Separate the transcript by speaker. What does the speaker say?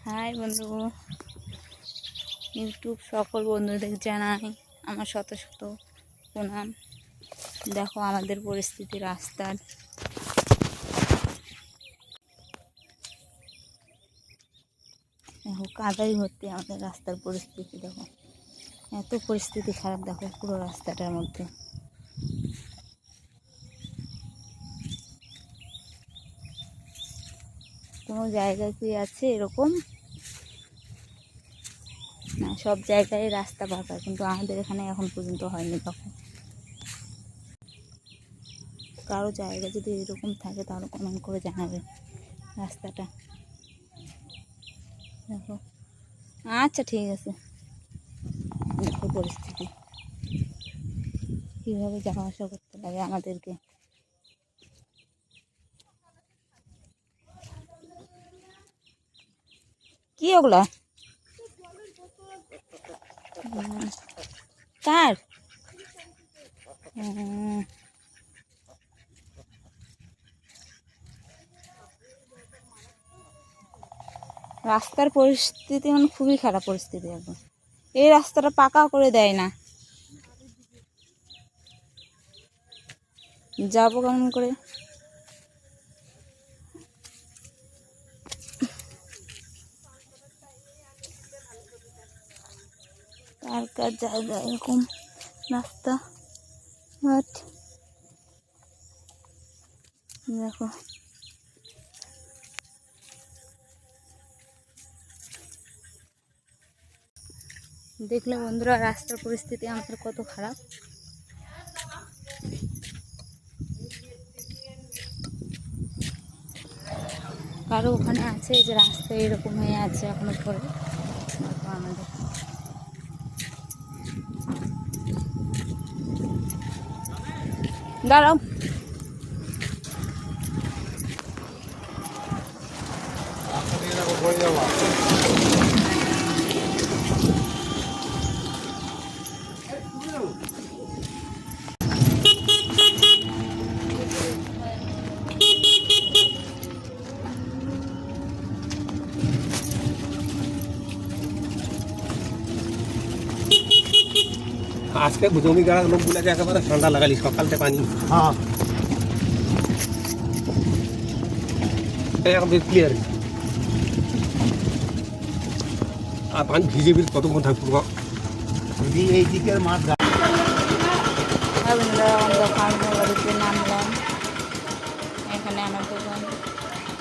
Speaker 1: High বন্ধু, YouTube সকল বন্ধুদের জানাই আমার শত শত প্রণাম। দেখো আমাদের পরিস্থিতি রাস্তার, দেখো কাদাই ভর্তি আমাদের রাস্তার পরিস্থিতি। দেখো এত পরিস্থিতি খারাপ, দেখো পুরো রাস্তাটার মধ্যে। কোনো জায়গায় কি আছে এরকম না, সব জায়গায় রাস্তা পাকা, কিন্তু আমাদের এখানে এখন পর্যন্ত হয়নি। তখন কারো জায়গা যদি এরকম থাকে তাহলে কমেন্ট করে জানাবে রাস্তাটা। দেখো, আচ্ছা ঠিক আছে। দেখো পরিস্থিতি কীভাবে যাওয়া আসা করতে লাগে আমাদেরকে। কি ওগুলা কার? রাস্তার পরিস্থিতি মানে খুবই খারাপ পরিস্থিতি এখন। এই রাস্তাটা পাকা করে দেয় না, যাবো কেমন করে? কার কার জায়গা এরকম রাস্তা, বাট দেখো দেখলে বন্ধুরা রাস্তার পরিস্থিতি আমাদের কত খারাপ। কারো ওখানে আছে যে রাস্তা এরকম হয়ে আছে এখনো পরে। দেখো আমাদের দাঁড়াও,
Speaker 2: আজকে জমি গাড়া লোকগুলোকে একেবারে ঠান্ডা লাগালি সকালতে পানি। হ্যাঁ এখন বেশ ক্লিয়ার। আর পানি ভিজে ভিজে কতক্ষণ থাকবো
Speaker 3: এই দিকের মাঠ
Speaker 1: বাড়িতে নামলাম।